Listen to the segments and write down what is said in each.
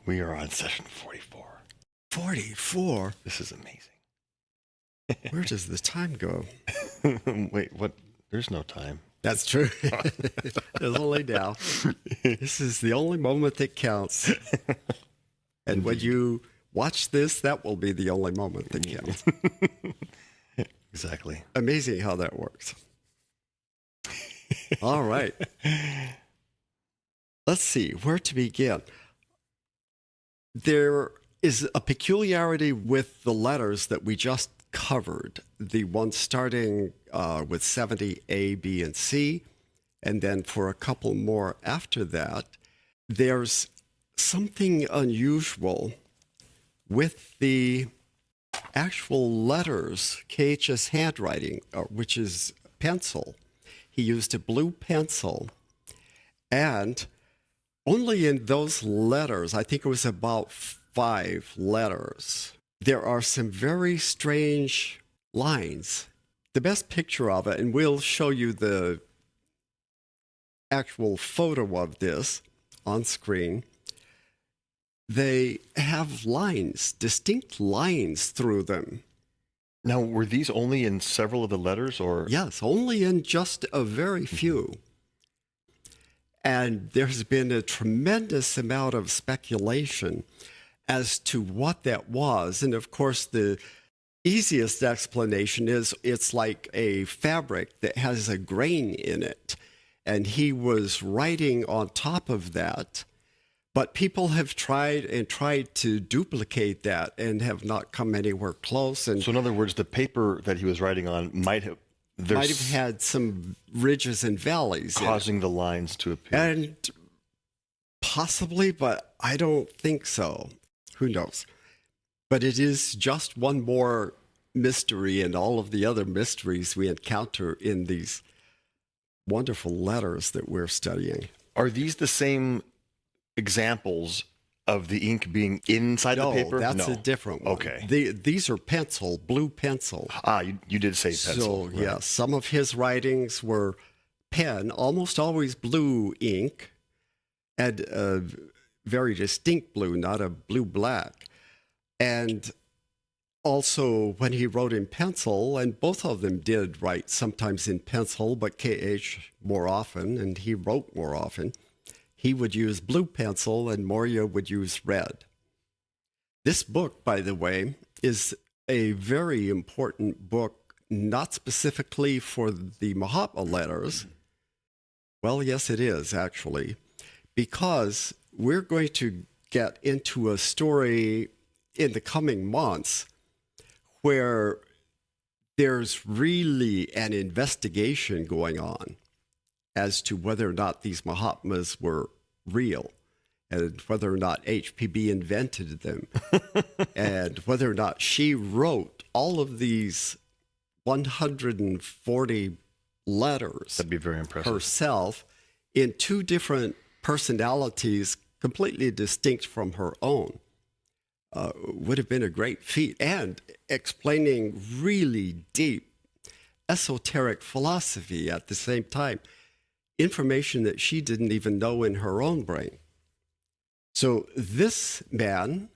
We are on session 44. 44? This is amazing. Where does the time go? Wait, what? There's no time. That's true. There's only now. This is the only moment that counts. And when you watch this, that will be the only moment that counts. Exactly. Amazing how that works. All right. Let's see, where to begin? There is a peculiarity with the letters that we just covered, the one starting with 70 A, B, and C, and then for a couple more after that. There's something unusual with the actual letters, KH's handwriting, which is pencil. He used a blue pencil, and only in those letters, I think it was about 5 letters, there are some very strange lines. The best picture of it, and we'll show you the actual photo of this on screen, they have lines, distinct lines through them. Now, were these only in several of the letters, or? Yes, only in just a very few. And there's been a tremendous amount of speculation as to what that was. And of course, the easiest explanation is it's like a fabric that has a grain in it. And he was writing on top of that. But people have tried to duplicate that and have not come anywhere close. And So in other words, the paper that he was writing on might have had some ridges and valleys causing the lines to appear. And possibly, but I don't think so. Who knows? But it is just one more mystery in all of the other mysteries we encounter in these wonderful letters that we're studying. Are these the same examples of the ink being inside the paper? That's a different one. Okay. These are pencil, blue pencil. You did say pencil. So, right. yeah, some of his writings were pen, almost always blue ink, and a very distinct blue, not a blue-black. And also when he wrote in pencil, and both of them did write sometimes in pencil, but KH more often, and he wrote more often, he would use blue pencil and Morya would use red. This book, by the way, is a very important book, not specifically for the Mahatma Letters. Well, yes, it is, actually, because we're going to get into a story in the coming months where there's really an investigation going on as to whether or not these Mahatmas were real, and whether or not HPB invented them, and whether or not she wrote all of these 140 letters. That'd be very impressive. Herself in 2 different personalities, completely distinct from her own. Would have been a great feat, and explaining really deep esoteric philosophy at the same time. Information that she didn't even know in her own brain. So this man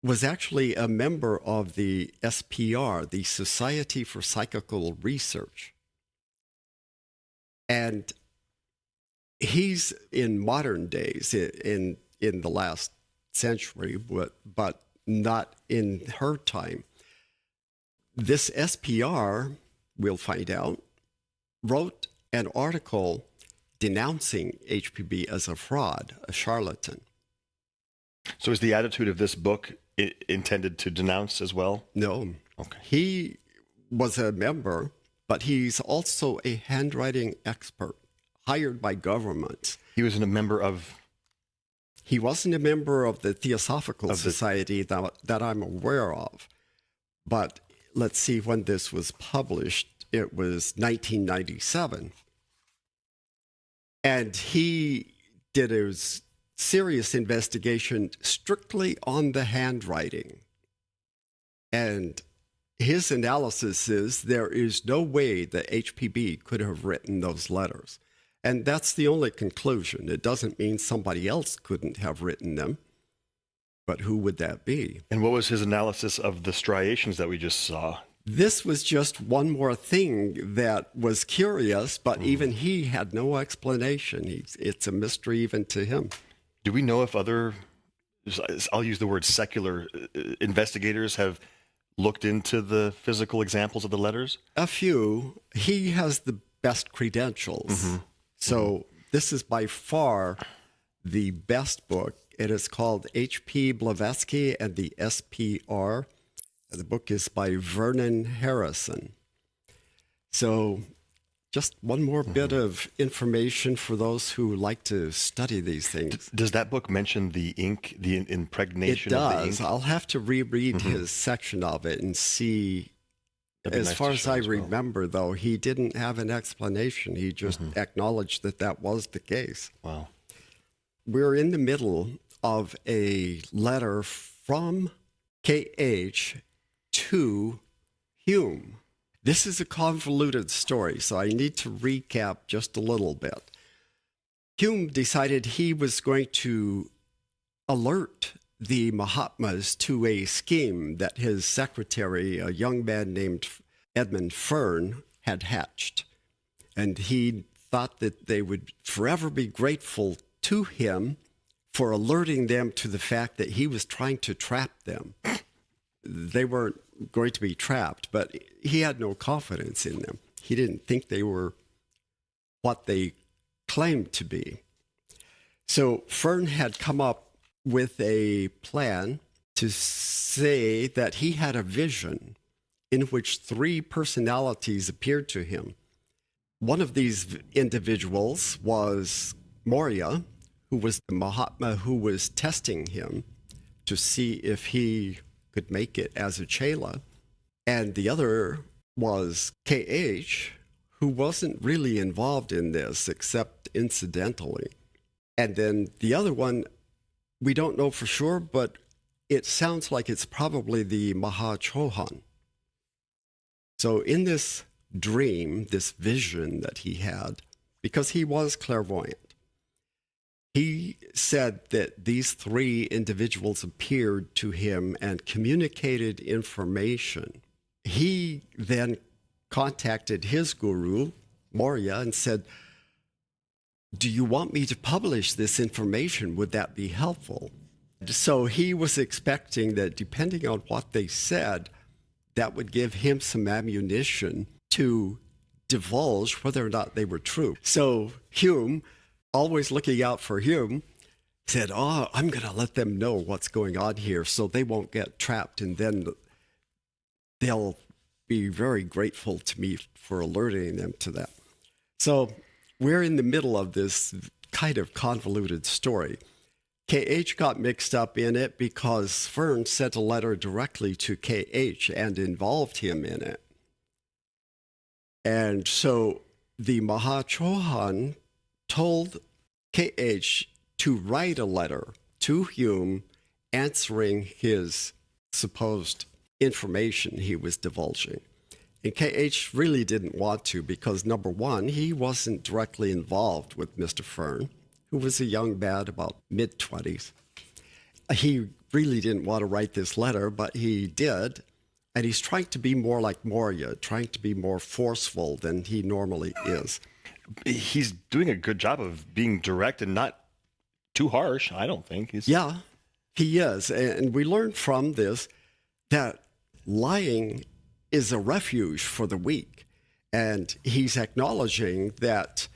was actually a member of the SPR, the Society for Psychical Research. And he's in modern days, in the last century, but not in her time. This SPR, we'll find out, wrote an article denouncing HPB as a fraud, a charlatan. So is the attitude of this book intended to denounce as well? No. Okay. He was a member, but he's also a handwriting expert hired by government. He was a member of? He wasn't a member of the Theosophical Society that I'm aware of. But let's see when this was published. It was 1997. And he did a serious investigation strictly on the handwriting. And his analysis is there is no way that HPB could have written those letters. And that's the only conclusion. It doesn't mean somebody else couldn't have written them. But who would that be? And what was his analysis of the striations that we just saw? This was just one more thing that was curious, but even he had no explanation. It's a mystery even to him. Do we know if other, I'll use the word secular investigators have looked into the physical examples of the letters? A few. He has the best credentials. So this is by far the best book. It is called H.P. Blavatsky and the SPR. The book is by Vernon Harrison. So just one more bit of information for those who like to study these things. Does that book mention the ink, the impregnation It of the does. ink? I'll have to reread his section of it and see. That'd be As nice far to as show I as well. remember, though, he didn't have an explanation. He just acknowledged that that was the case. Wow. We're in the middle of a letter from K.H. to Hume. This is a convoluted story, so I need to recap just a little bit. Hume decided he was going to alert the Mahatmas to a scheme that his secretary, a young man named Edmund Fern, had hatched. And he thought that they would forever be grateful to him for alerting them to the fact that he was trying to trap them. They weren't going to be trapped, but he had no confidence in them. He didn't think they were what they claimed to be. So Fern had come up with a plan to say that he had a vision in which three personalities appeared to him. One of these individuals was Morya, who was the Mahatma who was testing him to see if he could make it as a Chela. And the other was K.H., who wasn't really involved in this except incidentally. And then the other one, we don't know for sure, but it sounds like it's probably the Mahachohan. So in this dream, this vision that he had, because he was clairvoyant, he said that these three individuals appeared to him and communicated information. He then contacted his guru, Morya, and said, "Do you want me to publish this information? Would that be helpful?" So he was expecting that depending on what they said, that would give him some ammunition to divulge whether or not they were true. So Hume, always looking out for Hume, said, I'm going to let them know what's going on here so they won't get trapped, and then they'll be very grateful to me for alerting them to that. So we're in the middle of this kind of convoluted story. K.H. got mixed up in it because Fern sent a letter directly to K.H. and involved him in it. And so the Mahachohan told K.H. to write a letter to Hume answering his supposed information he was divulging. And K.H. really didn't want to because, number one, he wasn't directly involved with Mr. Fern, who was a young man about mid-20s. He really didn't want to write this letter, but he did. And he's trying to be more like Morya, trying to be more forceful than he normally is. He's doing a good job of being direct and not too harsh, I don't think. Yeah, he is. And we learned from this that lying is a refuge for the weak. And he's acknowledging that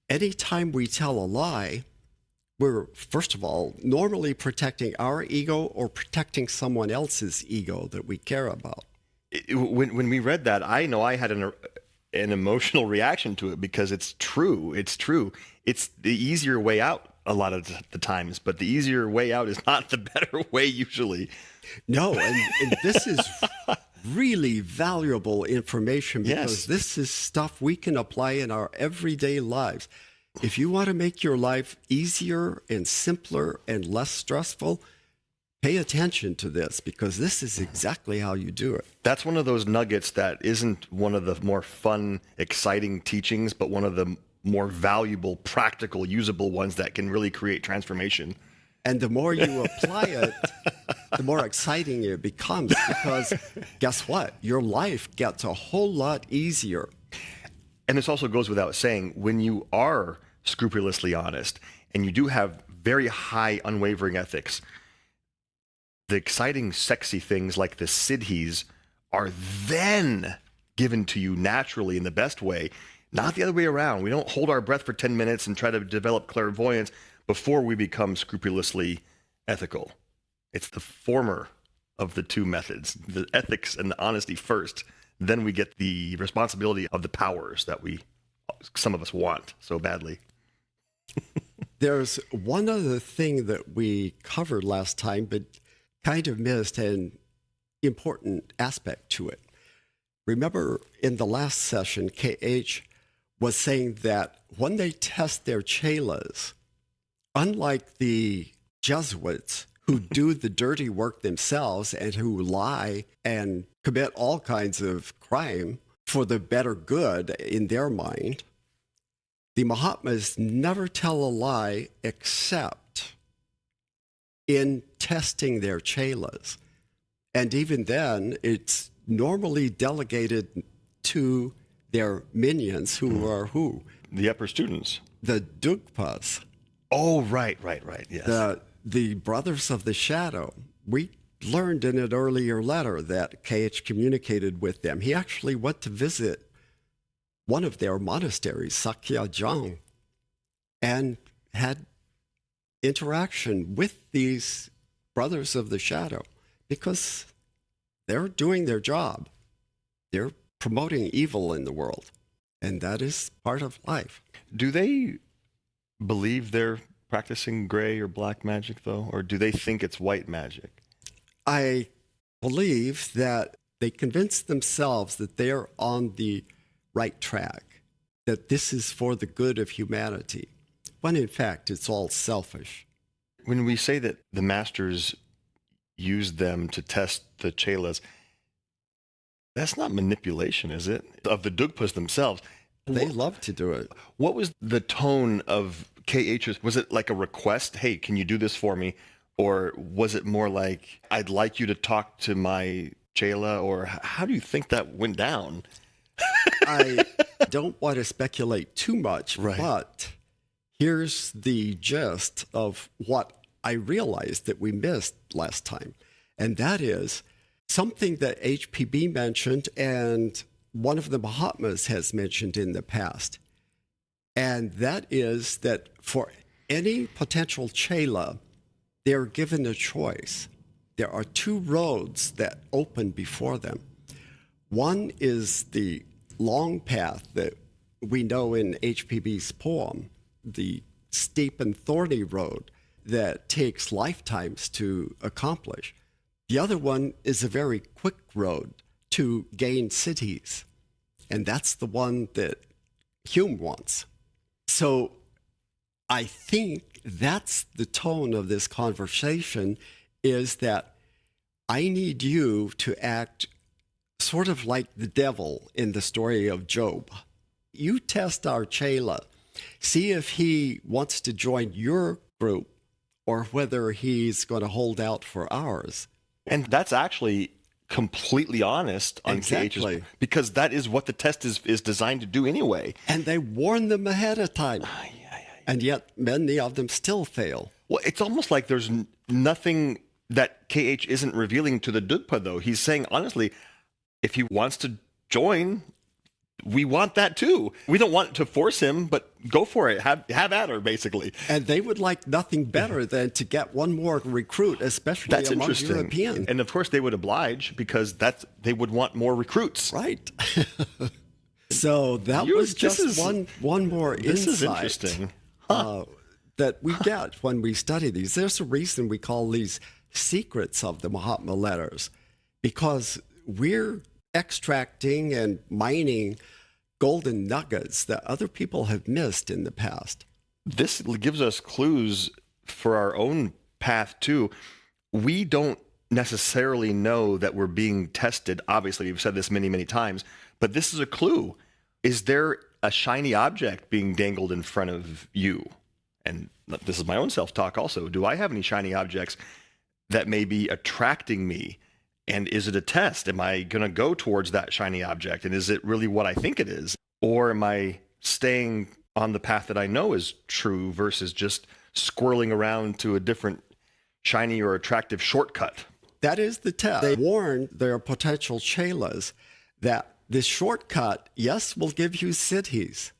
anytime we tell a lie, we're, first of all, normally protecting our ego or protecting someone else's ego that we care about. When we read that, I know I had an emotional reaction to it because it's true. It's true. It's the easier way out a lot of the times, but the easier way out is not the better way usually. No, and this is really valuable information because this is stuff we can apply in our everyday lives. If you want to make your life easier and simpler and less stressful, pay attention to this because this is exactly how you do it. That's one of those nuggets that isn't one of the more fun, exciting teachings, but one of the more valuable, practical, usable ones that can really create transformation. And the more you apply it, the more exciting it becomes, because guess what? Your life gets a whole lot easier. And this also goes without saying, when you are scrupulously honest and you do have very high, unwavering ethics, the exciting, sexy things like the siddhis are then given to you naturally in the best way, not the other way around. We don't hold our breath for 10 minutes and try to develop clairvoyance before we become scrupulously ethical. It's the former of the two methods, the ethics and the honesty first. Then we get the responsibility of the powers that some of us want so badly. There's one other thing that we covered last time, but kind of missed an important aspect to it. Remember in the last session, KH was saying that when they test their chelas, unlike the Jesuits who do the dirty work themselves and who lie and commit all kinds of crime for the better good in their mind, the Mahatmas never tell a lie except in testing their chelas. And even then, it's normally delegated to their minions, who are who? The upper students. The Dugpas. Oh, right, yes. The brothers of the shadow. We learned in an earlier letter that KH communicated with them. He actually went to visit one of their monasteries, Sakyajang, and had interaction with these brothers of the shadow because they're doing their job. They're promoting evil in the world, and that is part of life. Do they believe they're practicing gray or black magic, though, or do they think it's white magic? I believe that they convince themselves that they're on the right track, that this is for the good of humanity, when in fact it's all selfish. When we say that the masters used them to test the Chelas, that's not manipulation, is it? Of the Dugpas themselves. They love to do it. What was the tone of KH's? Was it like a request? Hey, can you do this for me? Or was it more like, I'd like you to talk to my Chela? Or how do you think that went down? I don't want to speculate too much, right. But here's the gist of what I realized that we missed last time. And that is something that HPB mentioned and one of the Mahatmas has mentioned in the past. And that is that for any potential Chela, they're given a choice. There are two roads that open before them. One is the long path that we know in HPB's poem, the steep and thorny road that takes lifetimes to accomplish. The other one is a very quick road to gain cities, and that's the one that Hume wants. So I think that's the tone of this conversation, is that I need you to act sort of like the devil in the story of Job. You test our Chela, see if he wants to join your group or whether he's going to hold out for ours. And that's actually completely honest on Exactly. KH's, because that is what the test is designed to do anyway. And they warn them ahead of time. And yet many of them still fail. Well, it's almost like there's nothing that KH isn't revealing to the Dugpa, though. He's saying, honestly, if he wants to join, we want that too. We don't want to force him, but go for it. Have at her, basically. And they would like nothing better than to get one more recruit, especially That's among interesting. Europeans. And of course, they would oblige because they would want more recruits. Right. So that was just one more insight. This is interesting. That we get when we study these. There's a reason we call these secrets of the Mahatma Letters, because we're extracting and mining golden nuggets that other people have missed in the past. This gives us clues for our own path too. We don't necessarily know that we're being tested. Obviously, we've said this many, many times, but this is a clue. Is there a shiny object being dangled in front of you? And this is my own self-talk also. Do I have any shiny objects that may be attracting me? And is it a test? Am I going to go towards that shiny object? And is it really what I think it is? Or am I staying on the path that I know is true versus just squirreling around to a different shiny or attractive shortcut? That is the test. They warned their potential Chelas that this shortcut, yes, will give you cities.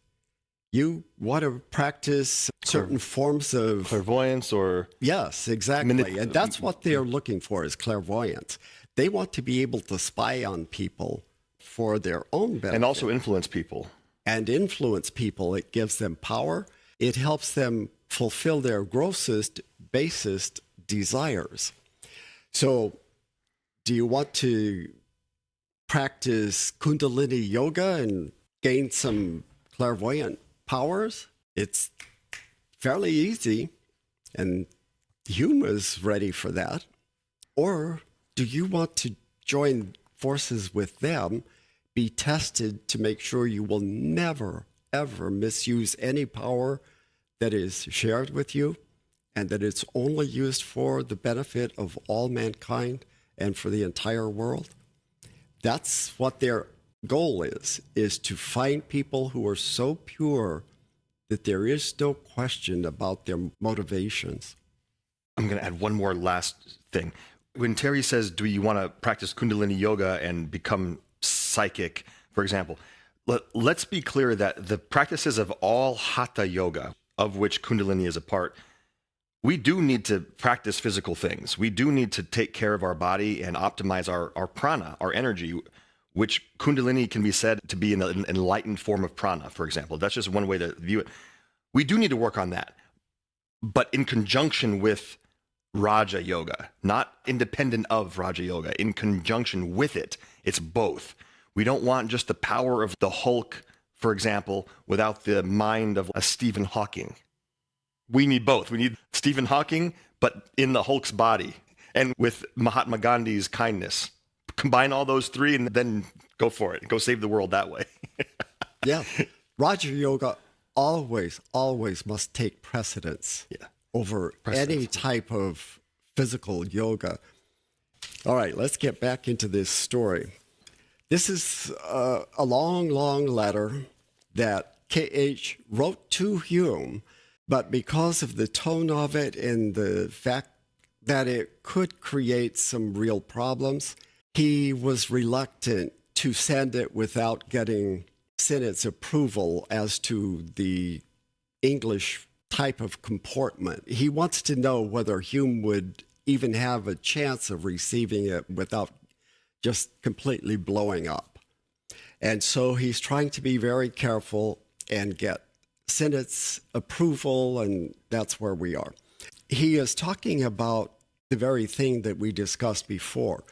You want to practice certain forms of clairvoyance or... Yes, exactly. And that's what they're looking for, is clairvoyance. They want to be able to spy on people for their own benefit. And also influence people. And influence people. It gives them power. It helps them fulfill their grossest, basest desires. So, do you want to practice Kundalini yoga and gain some clairvoyant powers? It's fairly easy, and Hume is ready for that. Or do you want to join forces with them, be tested to make sure you will never, ever misuse any power that is shared with you, and that it's only used for the benefit of all mankind and for the entire world? That's what their goal is to find people who are so pure that there is no question about their motivations. I'm going to add one more last thing. When Terry says, do you want to practice Kundalini yoga and become psychic, for example, let's be clear that the practices of all Hatha yoga, of which Kundalini is a part, we do need to practice physical things. We do need to take care of our body and optimize our prana, our energy, which Kundalini can be said to be an enlightened form of prana, for example. That's just one way to view it. We do need to work on that, but in conjunction with Raja Yoga, not independent of Raja Yoga, in conjunction with it. It's both. We don't want just the power of the Hulk, for example, without the mind of a Stephen Hawking. We need both. We need Stephen Hawking, but in the Hulk's body, and with Mahatma Gandhi's kindness. Combine all those three and then go for it. Go save the world that way. Yeah. Raja Yoga always must take precedence. Yeah. Over any type of physical yoga. All right, let's get back into this story. This is a long letter that K.H. wrote to Hume, but because of the tone of it and the fact that it could create some real problems, he was reluctant to send it without getting Sinnett's approval as to the English type of comportment. He wants to know whether Hume would even have a chance of receiving it without just completely blowing up. And so he's trying to be very careful and get Sinnett's approval, and that's where we are. He is talking about the very thing that we discussed before,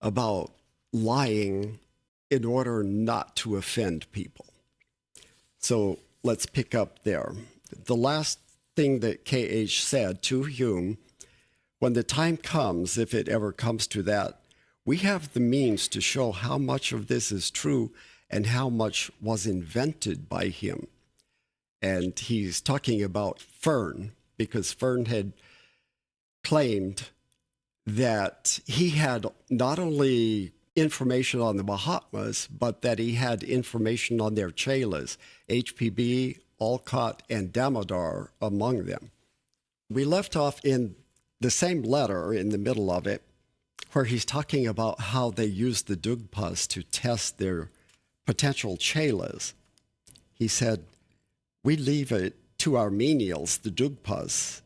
about lying in order not to offend people. So let's pick up there. The last thing that K.H. said to Hume, when the time comes, if it ever comes to that, we have the means to show how much of this is true and how much was invented by him. And he's talking about Fern, because Fern had claimed that he had not only information on the Mahatmas, but that he had information on their Chelas, HPB, Olcott, and Damodar among them. We left off in the same letter in the middle of it, where he's talking about how they used the Dugpas to test their potential Chelas. He said, we leave it to our menials, the Dugpas,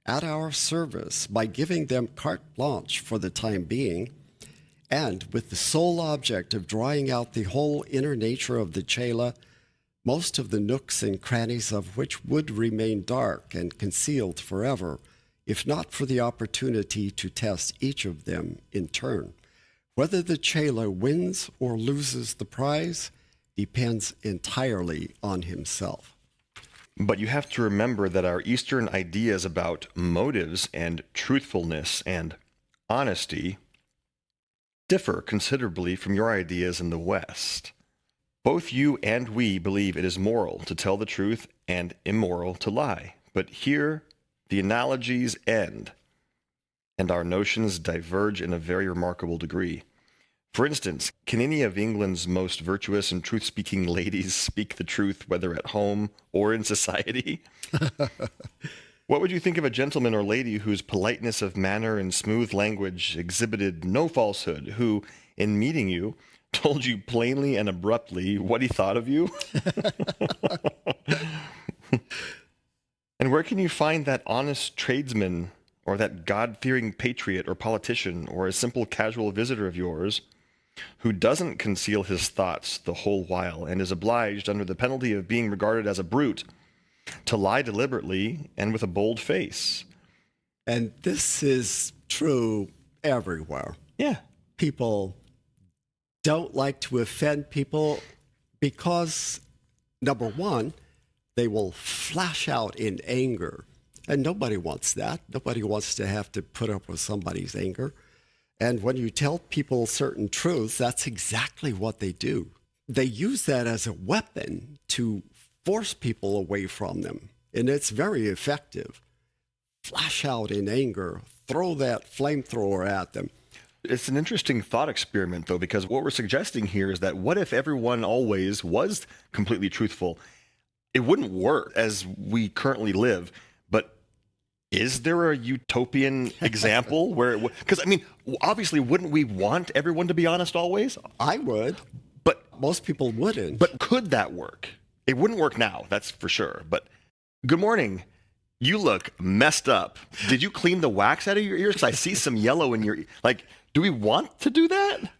at our service by giving them carte blanche for the time being, and with the sole object of drawing out the whole inner nature of the Chela, most of the nooks and crannies of which would remain dark and concealed forever, if not for the opportunity to test each of them in turn. Whether the Chela wins or loses the prize depends entirely on himself. But you have to remember that our Eastern ideas about motives and truthfulness and honesty differ considerably from your ideas in the West. Both you and we believe it is moral to tell the truth and immoral to lie. But here, the analogies end. and our notions diverge in a very remarkable degree. For instance, can any of England's most virtuous and truth-speaking ladies speak the truth, whether at home or in society? What would you think of a gentleman or lady whose politeness of manner and smooth language exhibited no falsehood, who, in meeting you, told you plainly and abruptly what he thought of you? And where can you find that honest tradesman, or that God-fearing patriot or politician, or a simple casual visitor of yours, who doesn't conceal his thoughts the whole while and is obliged, under the penalty of being regarded as a brute, to lie deliberately and with a bold face? And this is true everywhere. Yeah. People don't like to offend people because, number one, they will flash out in anger. And nobody wants that. Nobody wants to have to put up with somebody's anger. And when you tell people certain truths, that's exactly what they do. They use that as a weapon to force people away from them. And it's very effective. Flash out in anger, throw that flamethrower at them. It's an interesting thought experiment, though, because what we're suggesting here is that what if everyone always was completely truthful? It wouldn't work as we currently live, but is there a utopian example where, because I mean, obviously, wouldn't we want everyone to be honest always? I would, But most people wouldn't. But could that work? It wouldn't work now, that's for sure. But good morning. You look messed up. Did you clean the wax out of your ears? Because I see some yellow in your, like, do we want to do that?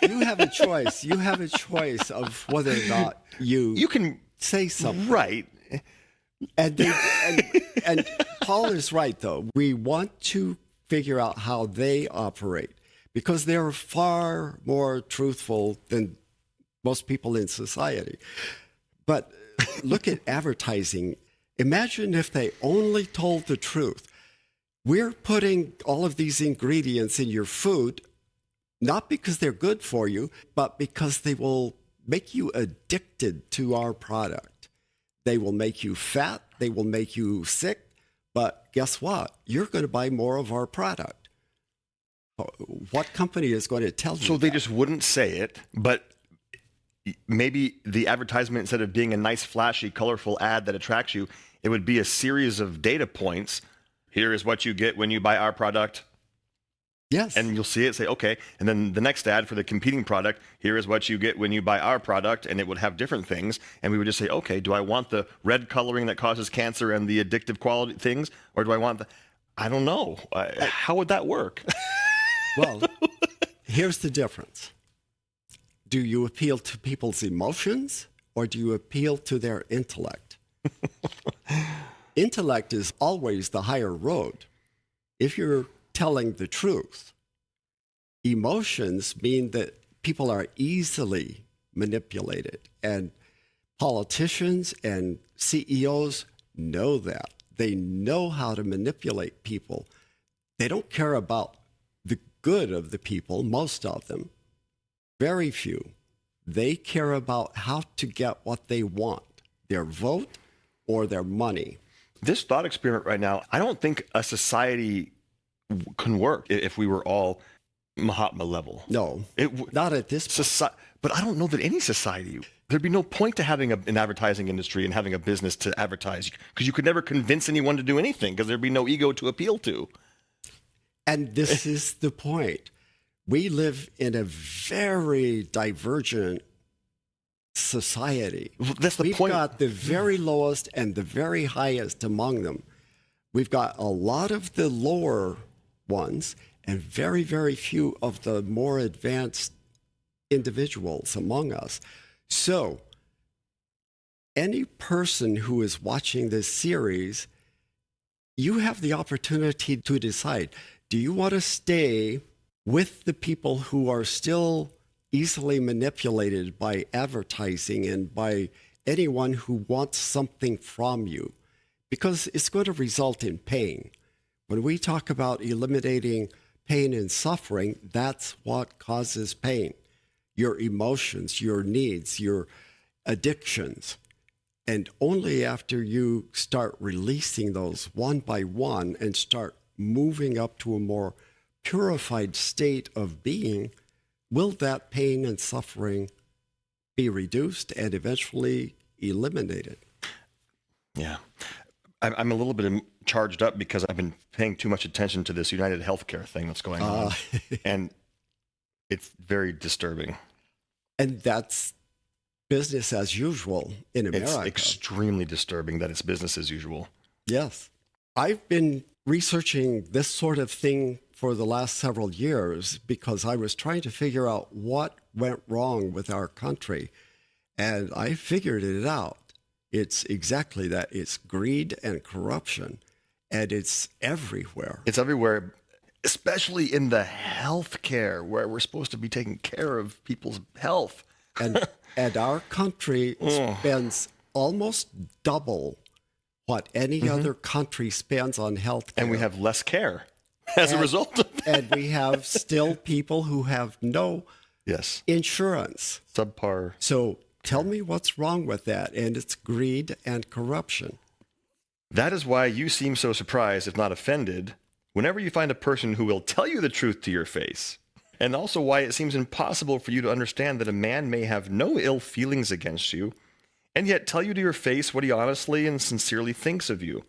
You have a choice. You have a choice of whether or not you can say something. Right. And Paul is right, though. We want to figure out how they operate because they're far more truthful than most people in society. But look at advertising. Imagine if they only told the truth. We're putting all of these ingredients in your food, not because they're good for you, but because they will make you addicted to our product. They will make you fat. They will make you sick. But guess what? You're going to buy more of our product. What company is going to tell you So they that? just wouldn't say it, but maybe the advertisement, instead of being a nice, flashy, colorful ad that attracts you, it would be a series of data points. Here is what you get when you buy our product. Yes. And you'll see it, say, okay. And then the next ad for the competing product, here is what you get when you buy our product. And it would have different things. And we would just say, okay, do I want the red coloring that causes cancer and the addictive quality things? Or do I want the, I don't know. How would that work? Well, here's the difference. Do you appeal to people's emotions or do you appeal to their intellect? Intellect is always the higher road. If you're telling the truth, emotions mean that people are easily manipulated. And politicians and CEOs know that. They know how to manipulate people. They don't care about the good of the people, most of them. Very few. They care about how to get what they want, their vote or their money. This thought experiment right now, I don't think a society can work if we were all Mahatma level. No, not at this point. But I don't know that any society, there'd be no point to having an advertising industry and having a business to advertise, because you could never convince anyone to do anything because there'd be no ego to appeal to. And this is the point. We live in a very divergent society. That's the We've point. got the very lowest and the very highest among them. We've got a lot of the lower ones and very, very few of the more advanced individuals among us. So any person who is watching this series, you have the opportunity to decide, do you want to stay with the people who are still easily manipulated by advertising and by anyone who wants something from you? Because it's going to result in pain. When we talk about eliminating pain and suffering, that's what causes pain. Your emotions, your needs, your addictions. And only after you start releasing those one by one and start moving up to a more purified state of being, will that pain and suffering be reduced and eventually eliminated? Yeah. I'm a little bit charged up because I've been paying too much attention to this United Healthcare thing that's going on. And it's very disturbing. And that's business as usual in America. It's extremely disturbing that it's business as usual. Yes. I've been researching this sort of thing for the last several years because I was trying to figure out what went wrong with our country. And I figured it out. It's exactly that. It's greed and corruption, and it's everywhere. It's everywhere, especially in the healthcare where we're supposed to be taking care of people's health. And our country spends almost double what any other country spends on health care. And we have less care as a result of that. And we have still people who have no insurance. Subpar. So tell me what's wrong with that. And it's greed and corruption. That is why you seem so surprised, if not offended, whenever you find a person who will tell you the truth to your face. And also why it seems impossible for you to understand that a man may have no ill feelings against you, and yet tell you to your face what he honestly and sincerely thinks of you.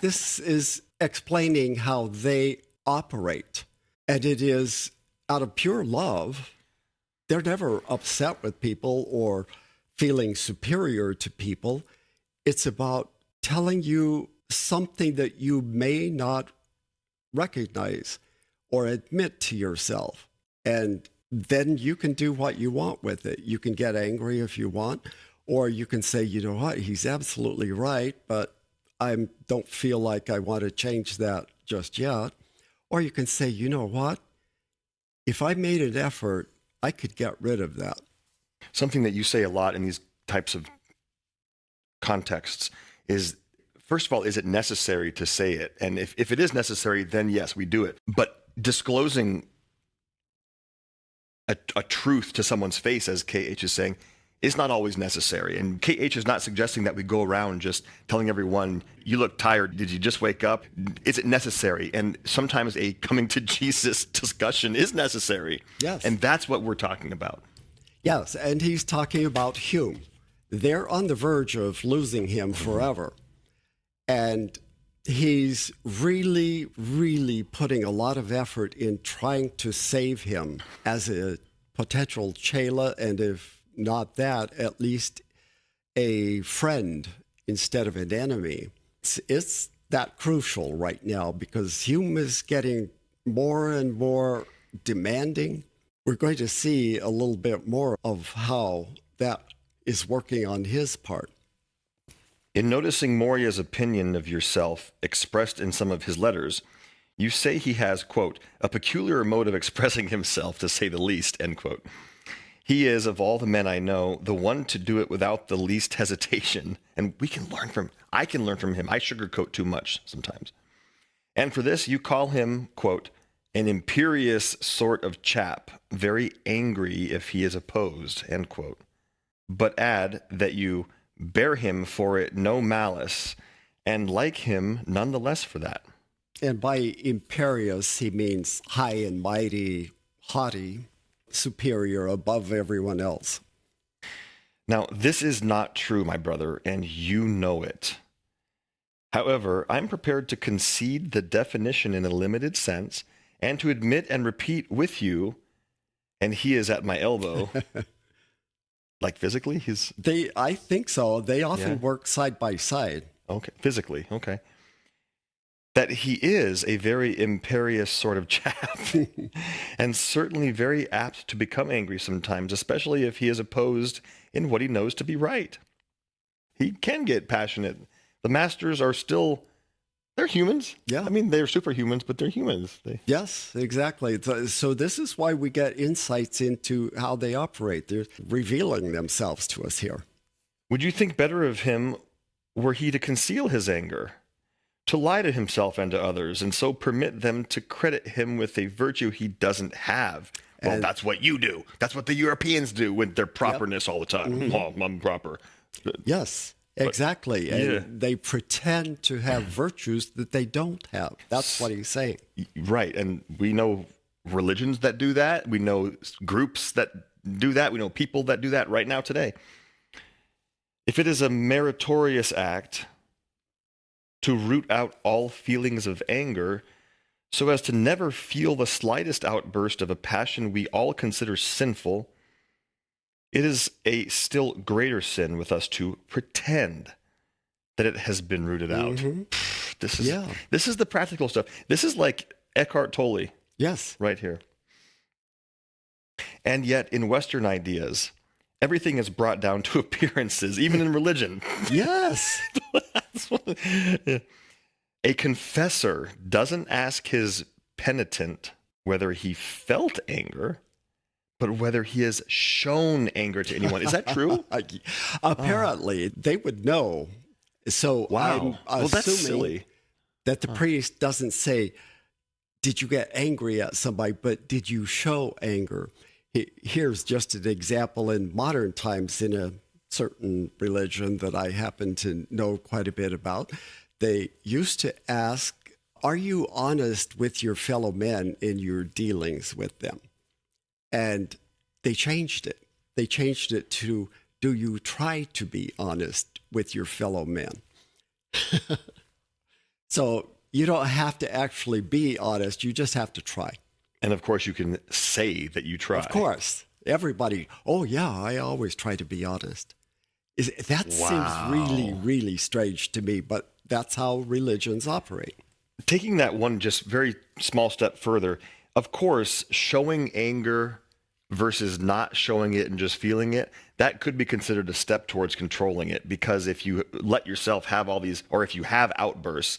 This is explaining how they operate. And it is out of pure love. They're never upset with people or feeling superior to people. It's about telling you something that you may not recognize or admit to yourself. And then you can do what you want with it. You can get angry if you want, or you can say, you know what, he's absolutely right, but I don't feel like I want to change that just yet. Or you can say, you know what, if I made an effort, I could get rid of that. Something that you say a lot in these types of contexts is, first of all, is it necessary to say it? And if it is necessary, then yes, we do it. But disclosing a truth to someone's face, as KH is saying, is not always necessary. And KH is not suggesting that we go around just telling everyone, you look tired, did you just wake up? Is it necessary? And sometimes a coming to Jesus discussion is necessary. Yes. And that's what we're talking about. Yes, and he's talking about Hume. They're on the verge of losing him forever. And he's really, really putting a lot of effort in trying to save him as a potential Chela, and if not that, at least a friend instead of an enemy. It's that crucial right now because Hume is getting more and more demanding. We're going to see a little bit more of how that is working on his part. In noticing Morya's opinion of yourself expressed in some of his letters, you say he has, quote, a peculiar mode of expressing himself, to say the least, end quote. He is, of all the men I know, the one to do it without the least hesitation. And I can learn from him. I sugarcoat too much sometimes. And for this, you call him, quote, an imperious sort of chap, very angry if he is opposed, end quote. But add that you bear him for it no malice, and like him none the less for that. And by imperious, he means high and mighty, haughty, superior, above everyone else. Now, this is not true, my brother, and you know it. However, I'm prepared to concede the definition in a limited sense and to admit and repeat with you, and he is at my elbow. Like physically? I think so. They often work side by side. Okay, physically, okay. That he is a very imperious sort of chap, and certainly very apt to become angry sometimes, especially if he is opposed in what he knows to be right. He can get passionate. The masters are still, they're humans. Yeah. I mean, they're superhumans, but they're humans. Yes, exactly. So this is why we get insights into how they operate. They're revealing themselves to us here. Would you think better of him were he to conceal his anger, to lie to himself and to others, and so permit them to credit him with a virtue he doesn't have? Well, that's what you do. That's what the Europeans do with their properness all the time. Mm-hmm. Oh, I'm proper. Yes. Exactly. And Yeah. they pretend to have virtues that they don't have. That's what he's saying. Right. And we know religions that do that. We know groups that do that. We know people that do that right now today. If it is a meritorious act to root out all feelings of anger so as to never feel the slightest outburst of a passion we all consider sinful, it is a still greater sin with us to pretend that it has been rooted out. Mm-hmm. This is the practical stuff. This is like Eckhart Tolle Yes. right here. And yet in Western ideas, everything is brought down to appearances, even in religion. Yes. Yeah. A confessor doesn't ask his penitent whether he felt anger, but whether he has shown anger to anyone. Is that true? Apparently, they would know. So Wow. I'm Well, that's assuming silly. that the priest doesn't say, did you get angry at somebody, but did you show anger? Here's just an example in modern times in a certain religion that I happen to know quite a bit about. They used to ask, are you honest with your fellow men in your dealings with them? And they changed it. They changed it to, do you try to be honest with your fellow men? So you don't have to actually be honest. You just have to try. And of course, you can say that you try. Of course. Everybody, oh, yeah, I always try to be honest. That seems really, really strange to me, but that's how religions operate. Taking that one just very small step further, of course, showing anger versus not showing it and just feeling it, that could be considered a step towards controlling it. Because if you let yourself have all these, or if you have outbursts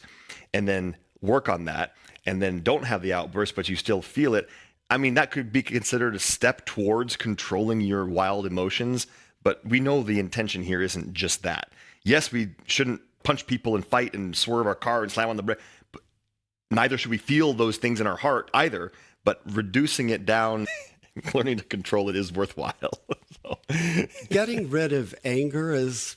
and then work on that and then don't have the outburst, but you still feel it, I mean, that could be considered a step towards controlling your wild emotions. But we know the intention here isn't just that. Yes, we shouldn't punch people and fight and swerve our car and slam on the brake. Neither should we feel those things in our heart either, but reducing it down, learning to control it is worthwhile. So. Getting rid of anger is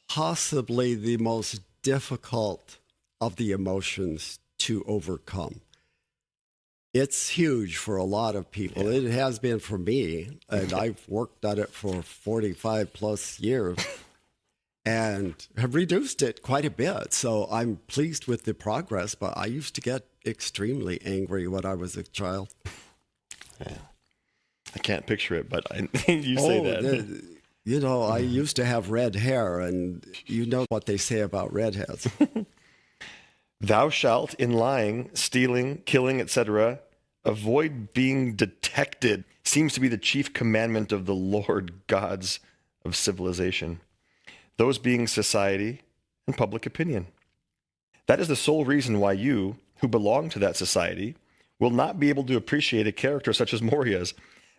possibly the most difficult of the emotions to overcome. It's huge for a lot of people. Yeah. It has been for me, and I've worked at it for 45 plus years and have reduced it quite a bit. So I'm pleased with the progress, but I used to get extremely angry when I was a child. Yeah. I can't picture it, but you say that. I used to have red hair, and you know what they say about redheads. Thou shalt, in lying, stealing, killing, etc., avoid being detected, seems to be the chief commandment of the Lord gods of civilization, those being society and public opinion. That is the sole reason why you, who belong to that society, will not be able to appreciate a character such as Morya's,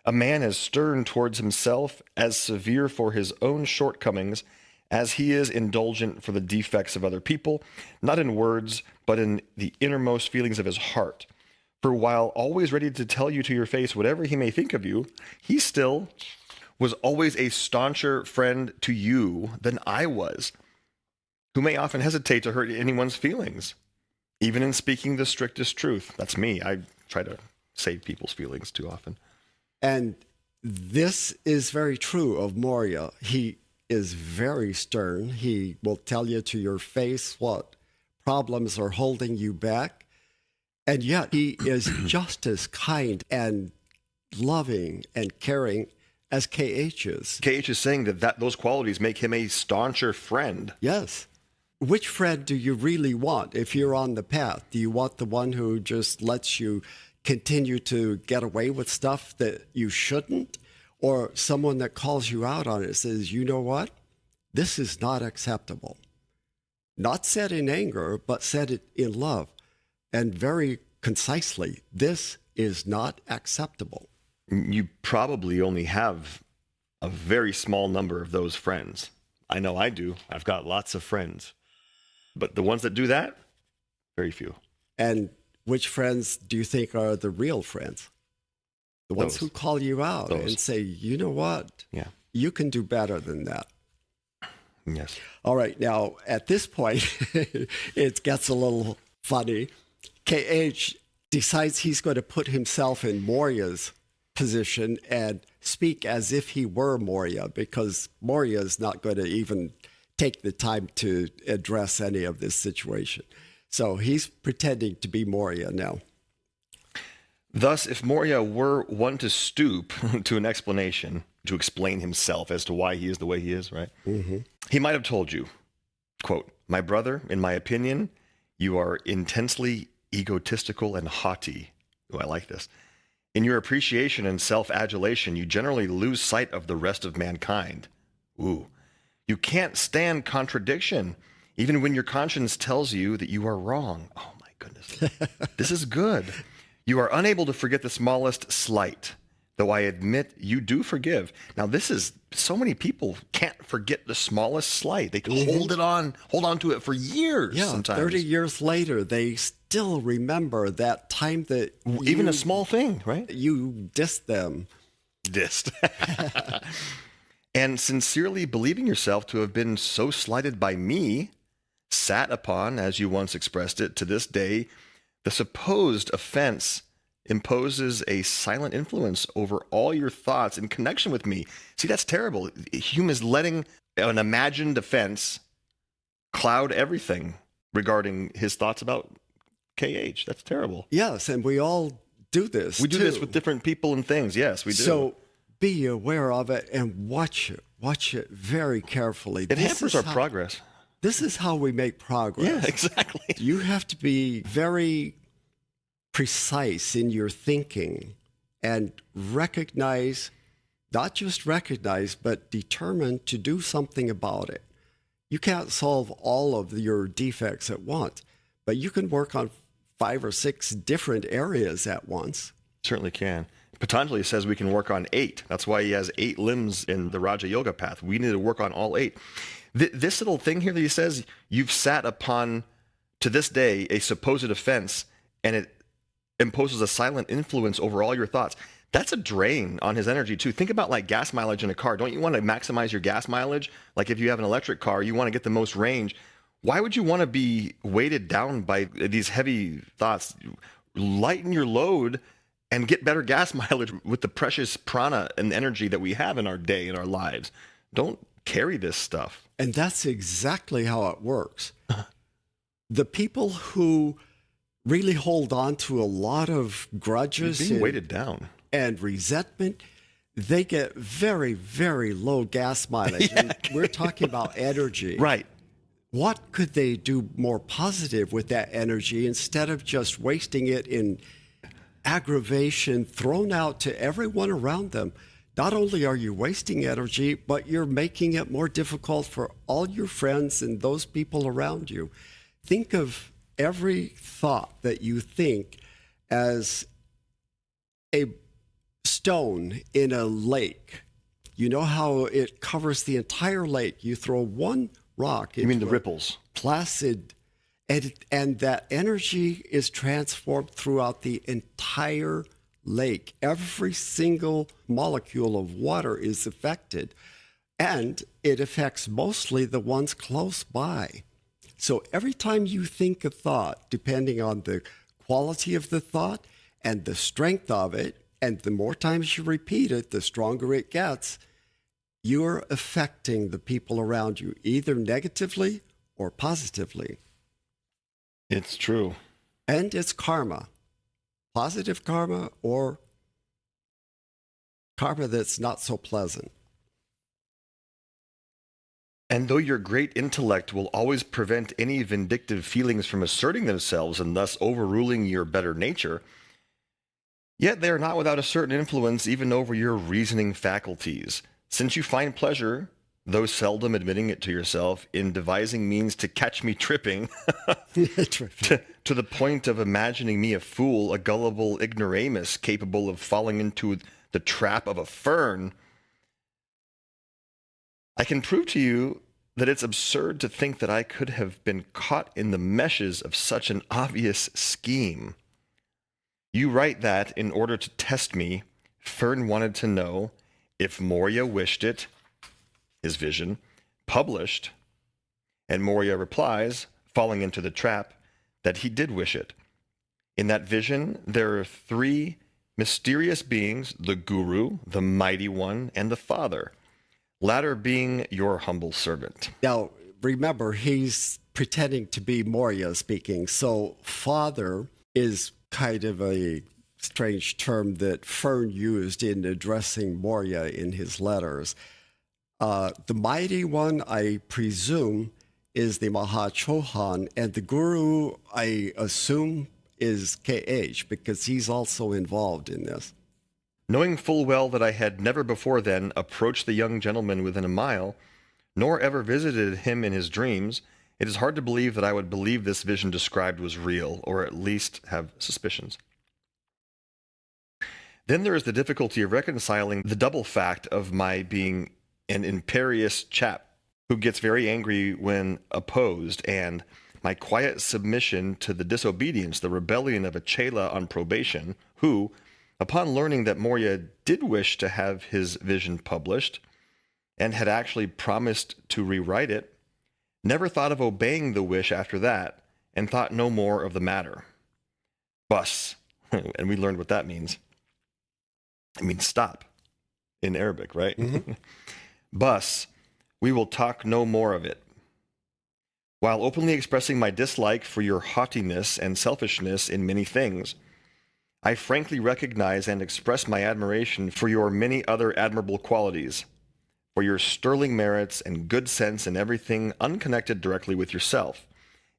a man as stern towards himself, as severe for his own shortcomings, as he is indulgent for the defects of other people, not in words, but in the innermost feelings of his heart. For while always ready to tell you to your face whatever he may think of you, he still was always a stauncher friend to you than I was, who may often hesitate to hurt anyone's feelings, even in speaking the strictest truth. That's me. I try to save people's feelings too often. And this is very true of Morya. He is very stern. He will tell you to your face what problems are holding you back. And yet he is just as kind and loving and caring as KH is. KH is saying that those qualities make him a stauncher friend. Yes. Which friend do you really want if you're on the path? Do you want the one who just lets you continue to get away with stuff that you shouldn't? Or someone that calls you out on it, says, you know what? This is not acceptable. Not said in anger, but said it in love. And very concisely, this is not acceptable. You probably only have a very small number of those friends. I know I do. I've got lots of friends. But the ones that do that, very few. And which friends do you think are the real friends? The ones who call you out and say, you know what? Yeah. You can do better than that. Yes. All right, now at this point, it gets a little funny. KH decides he's going to put himself in Morya's position and speak as if he were Morya, because Morya is not going to even take the time to address any of this situation. So he's pretending to be Morya now. Thus, if Morya were one to stoop to an explanation, to explain himself as to why he is the way he is, right? Mm-hmm. He might have told you, quote, "My brother, in my opinion, you are intensely egotistical and haughty." Oh, I like this. "In your appreciation and self-adulation, you generally lose sight of the rest of mankind." Ooh. "You can't stand contradiction, even when your conscience tells you that you are wrong." Oh my goodness. This is good. "You are unable to forget the smallest slight, though I admit you do forgive." Now, this is, so many people can't forget the smallest slight. They can hold on to it for years sometimes. 30 years later, they still remember that time that Even a small thing, right? you dissed them. Dissed. "And sincerely believing yourself to have been so slighted by me, sat upon, as you once expressed it, to this day, the supposed offense imposes a silent influence over all your thoughts in connection with me." See, that's terrible. Hume is letting an imagined offense cloud everything regarding his thoughts about KH. That's terrible. Yes, and we all do this. We do too. this with different people and things. Yes, we do. So be aware of it and watch it. Watch it very carefully. It hampers our progress. This is how we make progress. Yeah, exactly. You have to be very precise in your thinking and recognize, not just recognize, but determine to do something about it. You can't solve all of your defects at once, but you can work on 5 or 6 different areas at once. Certainly can. Patanjali says we can work on 8. That's why he has 8 limbs in the Raja Yoga path. We need to work on all 8. This little thing here that he says, "You've sat upon, to this day, a supposed offense, and it imposes a silent influence over all your thoughts." That's a drain on his energy too. Think about like gas mileage in a car. Don't you want to maximize your gas mileage? Like if you have an electric car, you want to get the most range. Why would you want to be weighted down by these heavy thoughts? Lighten your load and get better gas mileage with the precious prana and energy that we have in our day, in our lives. Don't carry this stuff. And that's exactly how it works. The people who really hold on to a lot of grudges You're being weighted down and resentment, they get very, very low gas mileage. And we're talking about energy. Right. What could they do more positive with that energy instead of just wasting it in aggravation thrown out to everyone around them? Not only are you wasting energy, but you're making it more difficult for all your friends and those people around you. Think of every thought that you think as a stone in a lake. You know how it covers the entire lake. You throw one rock. You mean the ripples? Placid, and that energy is transformed throughout the entire lake. Every single molecule of water is affected, and it affects mostly the ones close by. So every time you think a thought, depending on the quality of the thought and the strength of it, and the more times you repeat it, the stronger it gets, you're affecting the people around you, either negatively or positively. It's true. And it's karma. Positive karma or karma that's not so pleasant. "And though your great intellect will always prevent any vindictive feelings from asserting themselves and thus overruling your better nature, yet they are not without a certain influence even over your reasoning faculties, since you find pleasure, though seldom admitting it to yourself, in devising means to catch me tripping, to the point of imagining me a fool, a gullible ignoramus capable of falling into the trap of a Fern. I can prove to you that it's absurd to think that I could have been caught in the meshes of such an obvious scheme. You write that, in order to test me, Fern wanted to know if Morya wished it, his vision, published And Morya replies, falling into the trap, that he did wish it. In that vision, there are three mysterious beings, the Guru, the Mighty One, and the Father, latter being your humble servant. Now, remember, he's pretending to be Morya speaking. So father is kind of a strange term that Fern used in addressing Morya in his letters. The Mighty One, I presume, is the Mahachohan, and the Guru, I assume, is KH, because he's also involved in this. Knowing full well that I had never before then approached the young gentleman within a mile, nor ever visited him in his dreams, it is hard to believe that I would believe this vision described was real, or at least have suspicions. Then there is the difficulty of reconciling the double fact of my being an imperious chap who gets very angry when opposed, and my quiet submission to the disobedience, the rebellion of a Chela on probation, who, upon learning that Morya did wish to have his vision published, and had actually promised to rewrite it, never thought of obeying the wish after that, and thought no more of the matter. Bus, and we learned what that means. It means stop, in Arabic, right? Mm-hmm. Bus, we will talk no more of it. While openly expressing my dislike for your haughtiness and selfishness in many things, I frankly recognize and express my admiration for your many other admirable qualities, for your sterling merits and good sense in everything unconnected directly with yourself,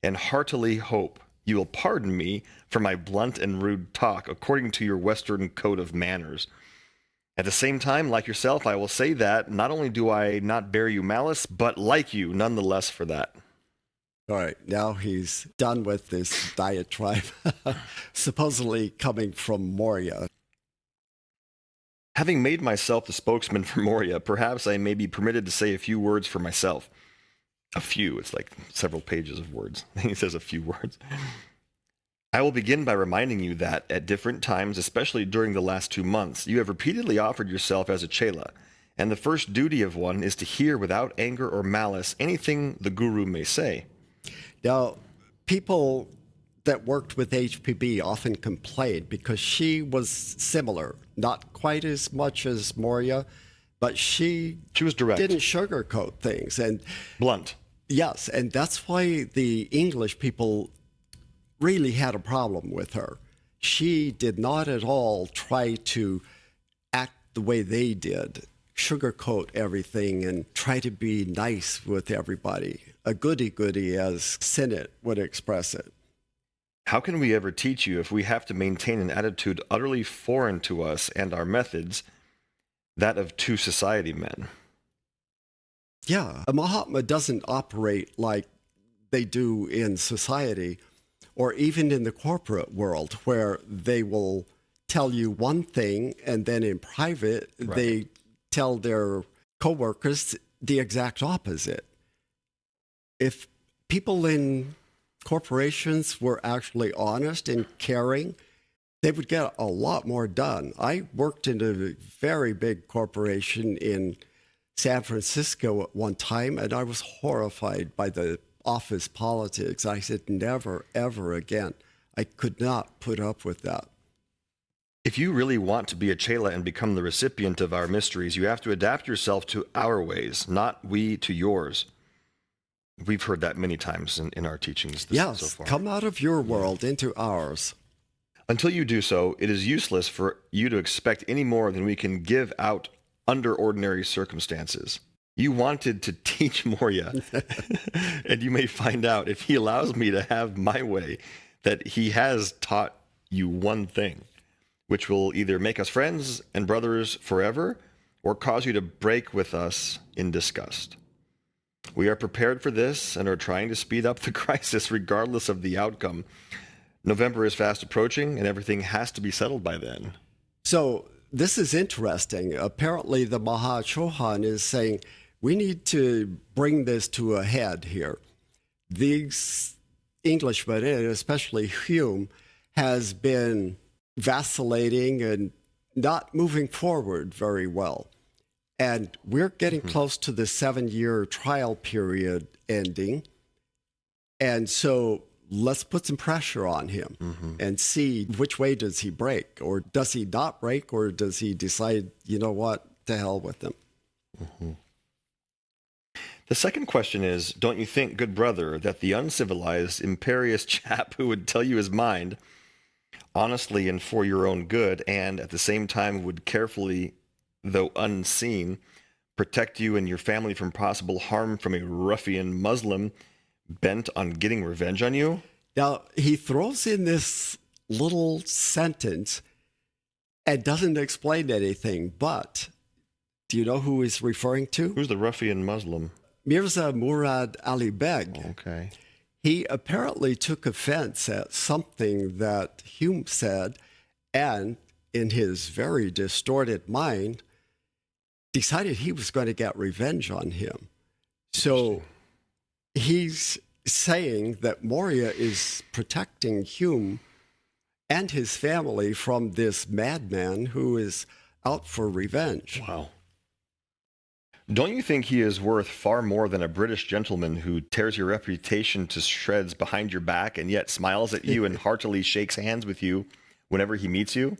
and heartily hope you will pardon me for my blunt and rude talk according to your Western code of manners. At the same time, like yourself, I will say that not only do I not bear you malice, but like you nonetheless for that. All right, now he's done with this diatribe, supposedly coming from Morya. Having made myself the spokesman for Morya, perhaps I may be permitted to say a few words for myself. A few, it's like several pages of words. He says a few words. I will begin by reminding you that at different times, especially during the last 2 months, you have repeatedly offered yourself as a Chela, and the first duty of one is to hear without anger or malice anything the Guru may say. Now, people that worked with HPB often complained because she was similar, not quite as much as Morya, but she was direct, didn't sugarcoat things, and blunt. Yes, and that's why the English people really had a problem with her. She did not at all try to act the way they did, sugarcoat everything and try to be nice with everybody. A goody-goody, as Sinnett would express it. How can we ever teach you if we have to maintain an attitude utterly foreign to us and our methods, that of two society men? Yeah, a Mahatma doesn't operate like they do in society, or even in the corporate world, where they will tell you one thing and then in private, right, they tell their coworkers the exact opposite. If people in corporations were actually honest and caring, they would get a lot more done. I worked in a very big corporation in San Francisco at one time, and I was horrified by the office politics. I said, never, ever again. I could not put up with that. If you really want to be a Chela and become the recipient of our mysteries, you have to adapt yourself to our ways, not we to yours. We've heard that many times in our teachings so far. Come out of your world into ours. Until you do so, it is useless for you to expect any more than we can give out under ordinary circumstances. You wanted to teach Morya, and you may find out, if he allows me to have my way, that he has taught you one thing, which will either make us friends and brothers forever or cause you to break with us in disgust. We are prepared for this and are trying to speed up the crisis regardless of the outcome. November is fast approaching, and everything has to be settled by then. So this is interesting. Apparently, the Mahachohan is saying, we need to bring this to a head here. These Englishmen, and especially Hume, has been vacillating and not moving forward very well. And we're getting close to the 7-year trial period ending. And so let's put some pressure on him and see which way does he break, or does he not break, or does he decide, you know what, to hell with him. The second question is, don't you think, good brother, that the uncivilized, imperious chap who would tell you his mind, honestly and for your own good, and at the same time would carefully, though unseen, protect you and your family from possible harm from a ruffian Muslim bent on getting revenge on you? Now, he throws in this little sentence and doesn't explain anything, but do you know who he's referring to? Who's the ruffian Muslim? Mirza Murad Ali Beg. Okay. He apparently took offense at something that Hume said, and in his very distorted mind, decided he was going to get revenge on him. So he's saying that Morya is protecting Hume and his family from this madman who is out for revenge. Wow. Don't you think he is worth far more than a British gentleman who tears your reputation to shreds behind your back and yet smiles at you and heartily shakes hands with you whenever he meets you?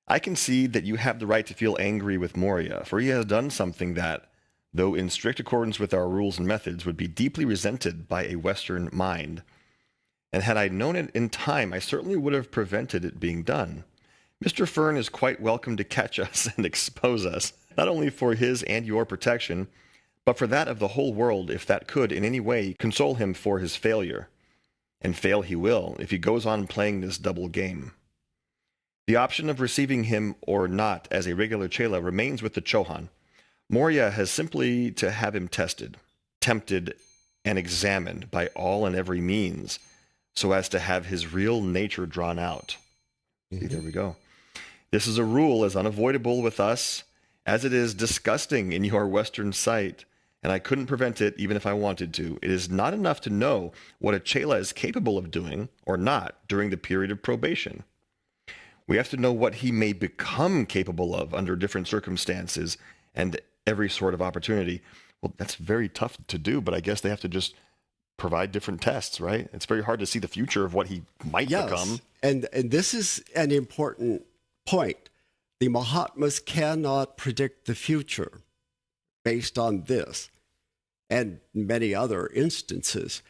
I can see that you have the right to feel angry with Morya, for he has done something that, though in strict accordance with our rules and methods, would be deeply resented by a Western mind. And had I known it in time, I certainly would have prevented it being done. Mr. Fern is quite welcome to catch us and expose us, not only for his and your protection, but for that of the whole world, if that could in any way console him for his failure. And fail he will, if he goes on playing this double game. The option of receiving him or not as a regular Chela remains with the Chohan. Morya has simply to have him tested, tempted, and examined by all and every means, so as to have his real nature drawn out. See, there we go. This is a rule as unavoidable with us as it is disgusting in your Western sight, and I couldn't prevent it even if I wanted to. It is not enough to know what a Chela is capable of doing or not during the period of probation. We have to know what he may become capable of under different circumstances and every sort of opportunity. Well, that's very tough to do, but I guess they have to just provide different tests, right? It's very hard to see the future of what he might become. And this is an important point. The Mahatmas cannot predict the future based on this and many other instances.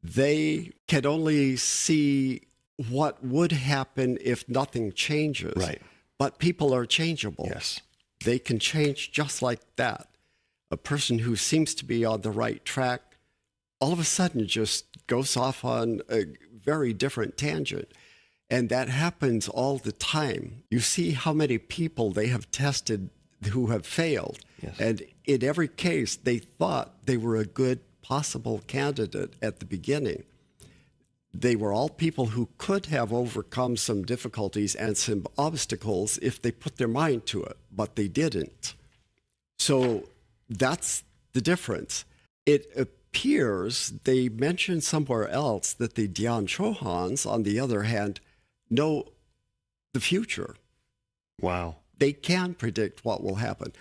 They can only see what would happen if nothing changes. Right. But people are changeable. Yes. They can change just like that. A person who seems to be on the right track all of a sudden just goes off on a very different tangent. And that happens all the time. You see how many people they have tested who have failed. Yes. And in every case, they thought they were a good possible candidate at the beginning. They were all people who could have overcome some difficulties and some obstacles if they put their mind to it, but they didn't. So that's the difference. It appears they mentioned somewhere else that the Dian Chohans, on the other hand, know the future. Wow. They can predict what will happen.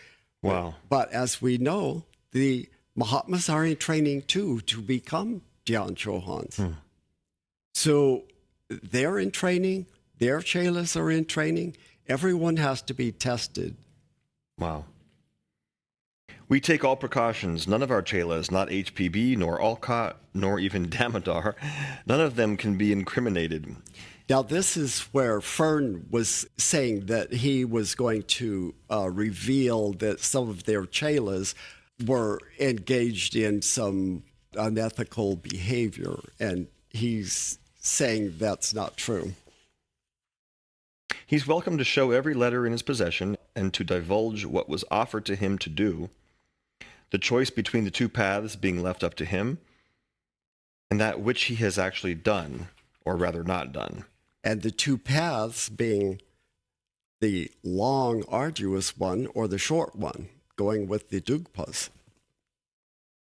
Wow. But as we know, the Mahatmas are in training too to become Dian Chohans. So they're in training, their Chelas are in training. Everyone has to be tested. Wow. We take all precautions. None of our Chelas, not HPB, nor Olcott, nor even Damodar, none of them can be incriminated. Now, this is where Fern was saying that he was going to reveal that some of their Chelas were engaged in some unethical behavior, and he's saying that's not true. He's welcome to show every letter in his possession and to divulge what was offered to him to do, the choice between the two paths being left up to him, and that which he has actually done, or rather not done. And the two paths being the long, arduous one or the short one, going with the Dugpas.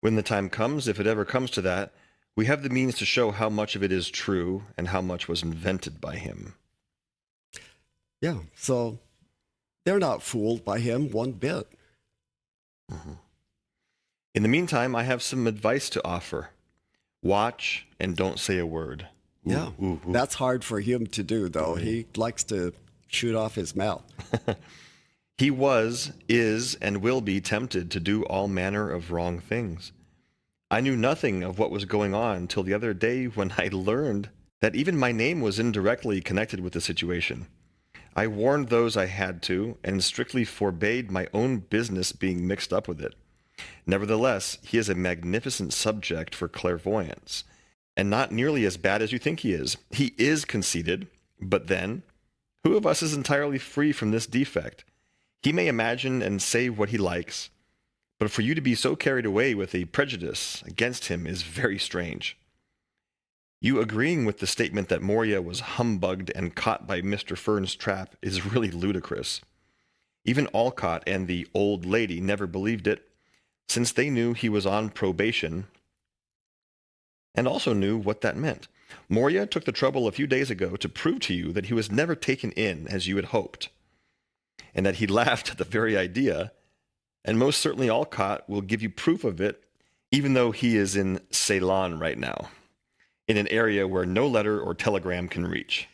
When the time comes, if it ever comes to that, we have the means to show how much of it is true and how much was invented by him. Yeah, so they're not fooled by him one bit. In the meantime, I have some advice to offer. Watch and don't say a word. Ooh, Yeah, ooh, ooh. that's hard for him to do, though. He likes to shoot off his mouth. He was, is, and will be tempted to do all manner of wrong things. I knew nothing of what was going on till the other day when I learned that even my name was indirectly connected with the situation. I warned those I had to, and strictly forbade my own business being mixed up with it. Nevertheless, he is a magnificent subject for clairvoyance, and not nearly as bad as you think he is. He is conceited, but then, who of us is entirely free from this defect? He may imagine and say what he likes, but for you to be so carried away with a prejudice against him is very strange. You agreeing with the statement that Morya was humbugged and caught by Mr. Fern's trap is really ludicrous. Even Olcott and the old lady never believed it, since they knew he was on probation and also knew what that meant. Morya took the trouble a few days ago to prove to you that he was never taken in as you had hoped, and that he laughed at the very idea, and most certainly Olcott will give you proof of it, even though he is in Ceylon right now, in an area where no letter or telegram can reach.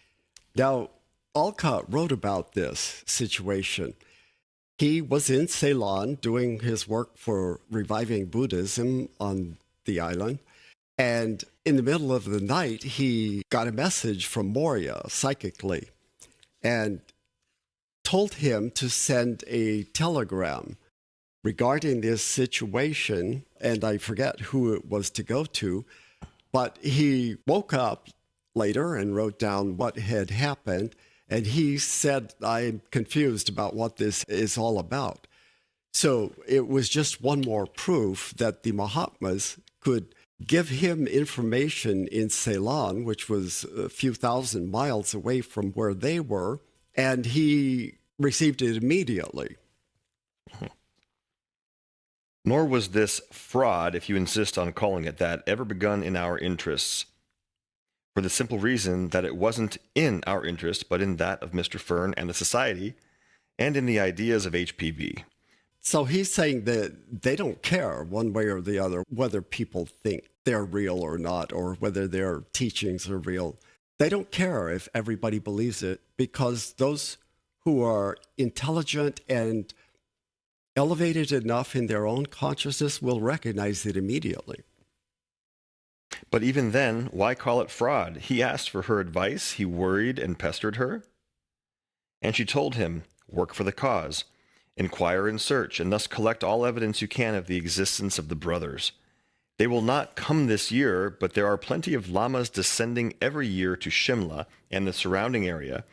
Now, Olcott wrote about this situation. He was in Ceylon doing his work for reviving Buddhism on the island. And in the middle of the night, he got a message from Morya psychically and told him to send a telegram regarding this situation. And I forget who it was to go to, but he woke up later and wrote down what had happened. And he said, I'm confused about what this is all about. So it was just one more proof that the Mahatmas could give him information in Ceylon, which was a few thousand miles away from where they were, and he received it immediately. Nor was this fraud, if you insist on calling it that, ever begun in our interests, for the simple reason that it wasn't in our interest, but in that of Mr. Fern and the Society, and in the ideas of HPV. So he's saying that they don't care one way or the other whether people think they're real or not, or whether their teachings are real. They don't care if everybody believes it, because those who are intelligent and elevated enough in their own consciousness will recognize it immediately. But even then, why call it fraud? He asked for her advice, he worried and pestered her, and she told him, work for the cause, inquire and search, and thus collect all evidence you can of the existence of the brothers. They will not come this year, but there are plenty of lamas descending every year to Shimla and the surrounding area,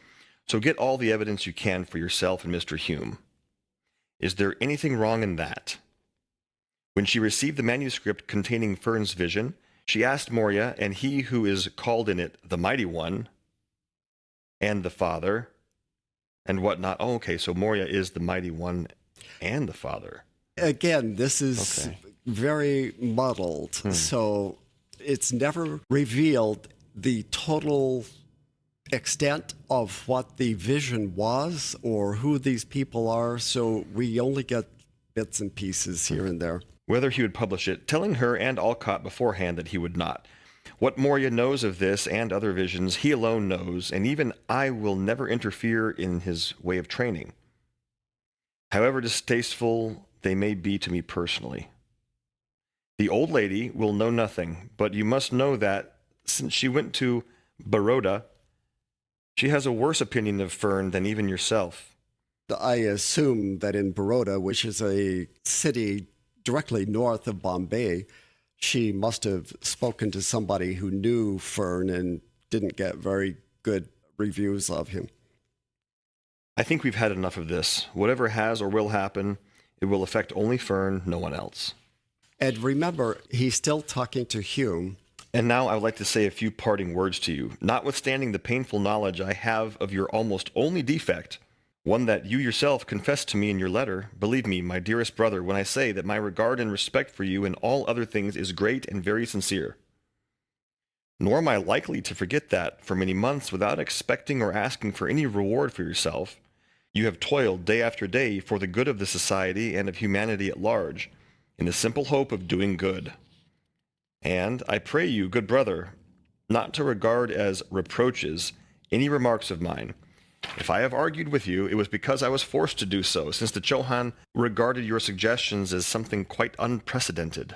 so get all the evidence you can for yourself and Mr. Hume. Is there anything wrong in that? When she received the manuscript containing Fern's vision, she asked Morya, and he who is called in it the Mighty One, and the Father, and whatnot. Oh, okay, so Morya is the Mighty One and the Father. Again, this is very muddled. So it's never revealed the total extent of what the vision was or who these people are. So we only get bits and pieces here and there. Whether he would publish it, telling her and Olcott beforehand that he would not. What Morya knows of this and other visions, he alone knows, and even I will never interfere in his way of training, however distasteful they may be to me personally. The old lady will know nothing, but you must know that, since she went to Baroda, she has a worse opinion of Fern than even yourself. I assume that in Baroda, which is a city directly north of Bombay, she must have spoken to somebody who knew Fern and didn't get very good reviews of him. I think we've had enough of this. Whatever has or will happen, it will affect only Fern, no one else. And remember, he's still talking to Hume. And now I would like to say a few parting words to you. Notwithstanding the painful knowledge I have of your almost only defect, one that you yourself confessed to me in your letter, believe me, my dearest brother, when I say that my regard and respect for you in all other things is great and very sincere. Nor am I likely to forget that, for many months, without expecting or asking for any reward for yourself, you have toiled day after day for the good of the society and of humanity at large, in the simple hope of doing good. And I pray you, good brother, not to regard as reproaches any remarks of mine. If I have argued with you, it was because I was forced to do so, since the Chohan regarded your suggestions as something quite unprecedented.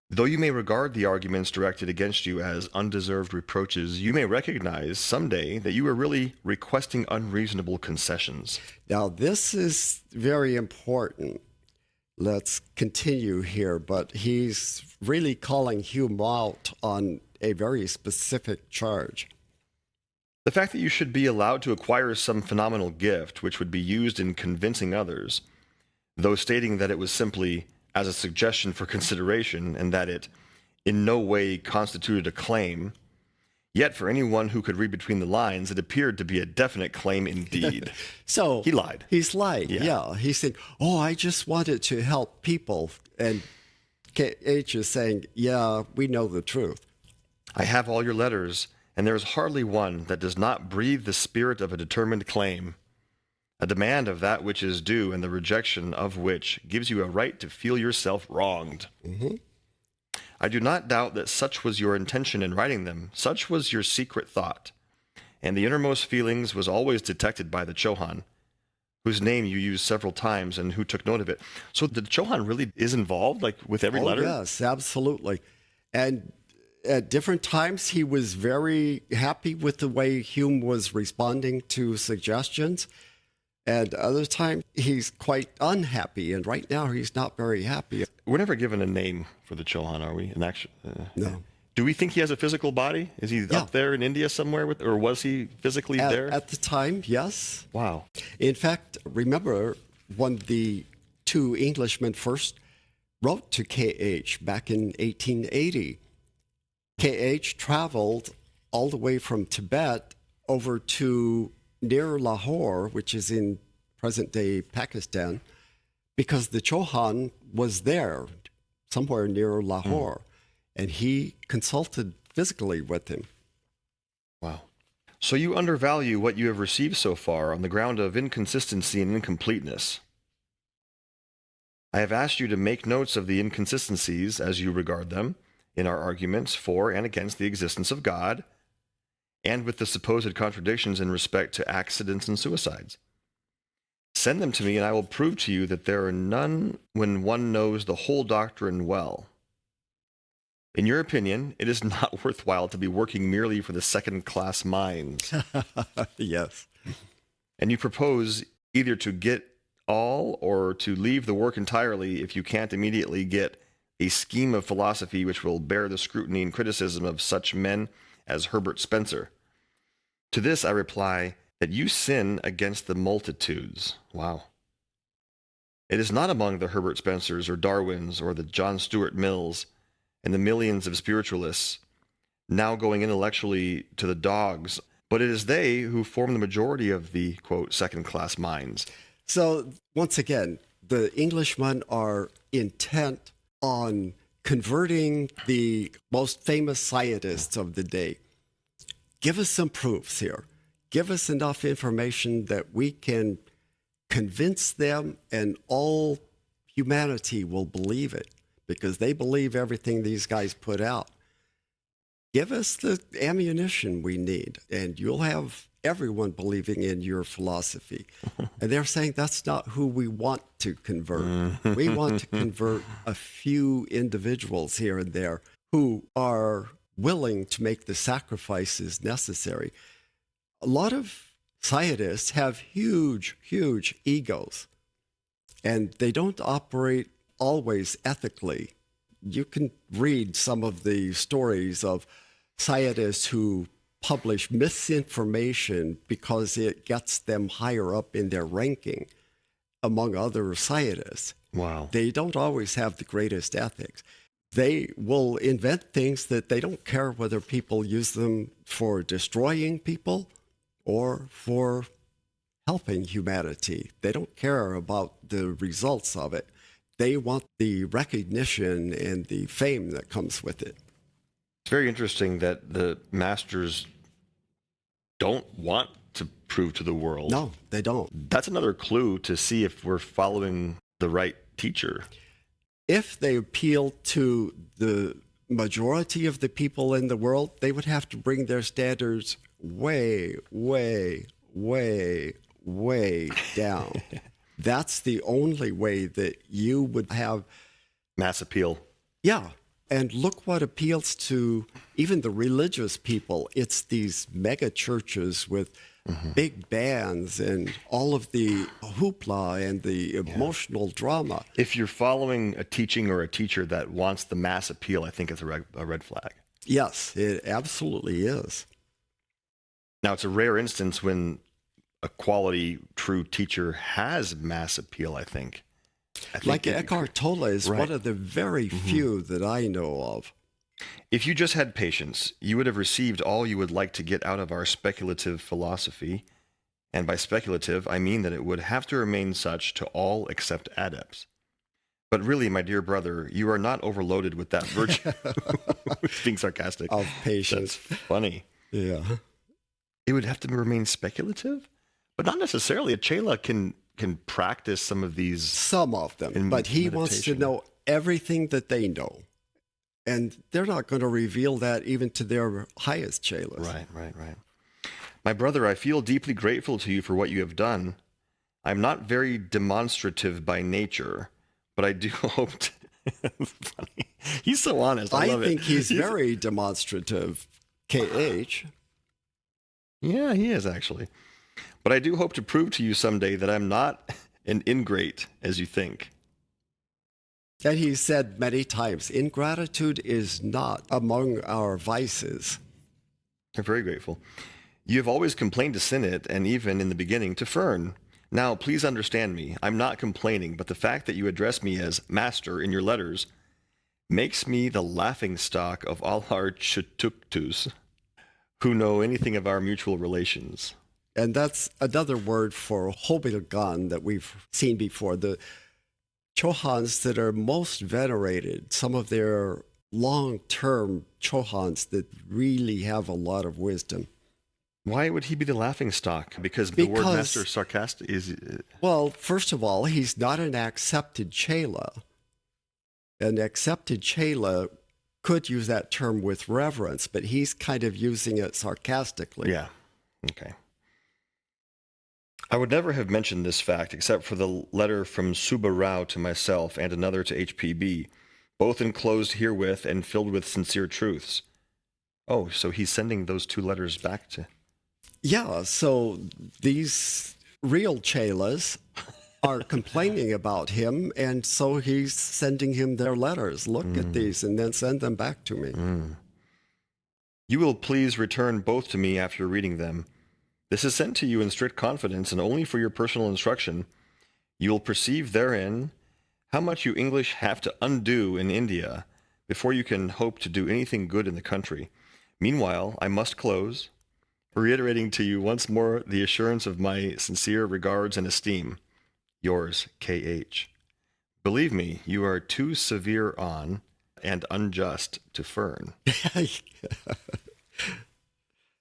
Though you may regard the arguments directed against you as undeserved reproaches, you may recognize someday that you are really requesting unreasonable concessions. Now, this is very important. Let's continue here, but he's really calling Hume out on a very specific charge. The fact that you should be allowed to acquire some phenomenal gift which would be used in convincing others, though stating that it was simply as a suggestion for consideration and that it in no way constituted a claim, yet for anyone who could read between the lines, it appeared to be a definite claim indeed. So he lied. He's lied, yeah. He's saying, oh, I just wanted to help people. And KH is saying, yeah, we know the truth. I have all your letters, and there is hardly one that does not breathe the spirit of a determined claim, a demand of that which is due, and the rejection of which gives you a right to feel yourself wronged. Mm-hmm. I do not doubt that such was your intention in writing them, such was your secret thought, and the innermost feelings was always detected by the Chohan, whose name you used several times and who took note of it. So the Chohan really is involved, like with every letter? Yes, absolutely. And at different times, he was very happy with the way Hume was responding to suggestions. And other times, he's quite unhappy. And right now, he's not very happy. We're never given a name for the Chohan, are we? No. Do we think he has a physical body? Is he up there in India somewhere, or was he physically there? At the time, yes. Wow. In fact, remember when the two Englishmen first wrote to KH back in 1880, KH traveled all the way from Tibet over to near Lahore, which is in present-day Pakistan, because the Chohan was there, somewhere near Lahore, and he consulted physically with him. Wow. So you undervalue what you have received so far on the ground of inconsistency and incompleteness. I have asked you to make notes of the inconsistencies, as you regard them, in our arguments for and against the existence of God, and with the supposed contradictions in respect to accidents and suicides. Send them to me, and I will prove to you that there are none when one knows the whole doctrine well. In your opinion, it is not worthwhile to be working merely for the second-class minds. Yes. And you propose either to get all or to leave the work entirely if you can't immediately get a scheme of philosophy which will bear the scrutiny and criticism of such men as Herbert Spencer. To this I reply that you sin against the multitudes. Wow. It is not among the Herbert Spencers or Darwins or the John Stuart Mills and the millions of spiritualists now going intellectually to the dogs, but it is they who form the majority of the, quote, second-class minds. So, once again, the Englishmen are intent on converting the most famous scientists of the day. Give us some proofs here. Give us enough information that we can convince them, and all humanity will believe it, because they believe everything these guys put out. Give us the ammunition we need, and you'll have everyone believing in your philosophy. And they're saying that's not who we want to convert. We want to convert a few individuals here and there who are willing to make the sacrifices necessary. A lot of scientists have huge, huge egos, and they don't operate always ethically. You can read some of the stories of scientists who publish misinformation because it gets them higher up in their ranking among other scientists. Wow. They don't always have the greatest ethics. They will invent things that they don't care whether people use them for destroying people or for helping humanity. They don't care about the results of it. They want the recognition and the fame that comes with it. It's very interesting that the masters don't want to prove to the world. No, they don't. That's another clue to see if we're following the right teacher. If they appeal to the majority of the people in the world, they would have to bring their standards way, way, way, way down. That's the only way that you would have mass appeal. Yeah. And look what appeals to even the religious people. It's these mega churches with big bands and all of the hoopla and the emotional drama. If you're following a teaching or a teacher that wants the mass appeal, I think it's a red flag. Yes, it absolutely is. Now, it's a rare instance when a quality, true teacher has mass appeal, I think. Like Eckhart Tolle is one of the very few that I know of. If you just had patience, you would have received all you would like to get out of our speculative philosophy. And by speculative, I mean that it would have to remain such to all except adepts. But really, my dear brother, you are not overloaded with that virtue. Being sarcastic. Of patience. That's funny. Yeah. It would have to remain speculative? But not necessarily. A Chela can practice some of these. Some of them. But he wants to know everything that they know. And they're not going to reveal that even to their highest Chelas. Right. My brother, I feel deeply grateful to you for what you have done. I'm not very demonstrative by nature, but I do hope to... Funny. He's so honest. I love it. I think he's very demonstrative, KH. Yeah, he is actually. But I do hope to prove to you someday that I'm not an ingrate as you think. And he said many times, ingratitude is not among our vices. I'm very grateful. You have always complained to Sinnett, and even in the beginning to Fern. Now, please understand me. I'm not complaining, but the fact that you address me as master in your letters makes me the laughingstock of all our chutuktus who know anything of our mutual relations. And that's another word for hobilgan that we've seen before. The Chohans that are most venerated, some of their long-term Chohans that really have a lot of wisdom. Why would he be the laughingstock? Because the word master sarcastic is... Well, first of all, he's not an accepted Chela. An accepted Chela could use that term with reverence, but he's kind of using it sarcastically. Yeah. Okay. I would never have mentioned this fact except for the letter from Subba Rao to myself and another to HPB, both enclosed herewith and filled with sincere truths. Oh, so he's sending those two letters back to... Yeah, so these real Chelas are complaining about him, and so he's sending him their letters. Look at these, and then send them back to me. You will please return both to me after reading them. This is sent to you in strict confidence and only for your personal instruction. You will perceive therein how much you English have to undo in India before you can hope to do anything good in the country. Meanwhile, I must close, reiterating to you once more the assurance of my sincere regards and esteem. Yours, K.H. Believe me, you are too severe on and unjust to Fern.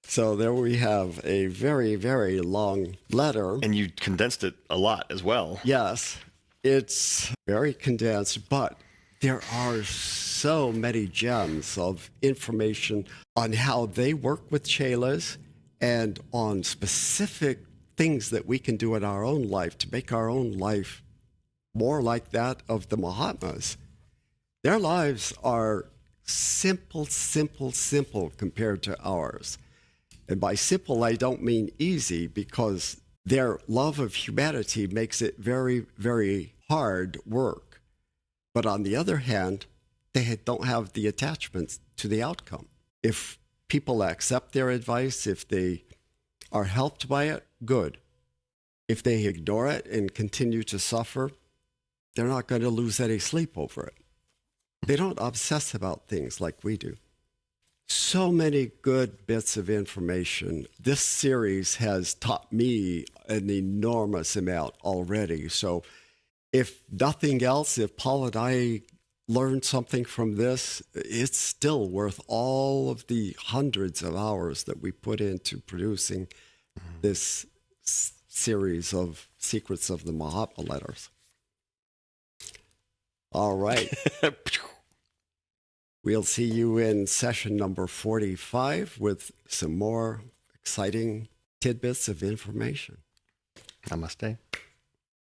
So there we have a very, very long letter. And you condensed it a lot as well. Yes, it's very condensed, but there are so many gems of information on how they work with Chelas and on specific things that we can do in our own life to make our own life more like that of the Mahatmas. Their lives are simple compared to ours. And by simple, I don't mean easy, because their love of humanity makes it very, very hard work. But on the other hand, they don't have the attachments to the outcome. If people accept their advice, if they are helped by it, good. If they ignore it and continue to suffer, they're not going to lose any sleep over it. They don't obsess about things like we do. So many good bits of information. This series has taught me an enormous amount already. So if nothing else, if Paul and I learned something from this, it's still worth all of the hundreds of hours that we put into producing this series of Secrets of the Mahatma Letters. All right. We'll see you in session number 45 with some more exciting tidbits of information. Namaste.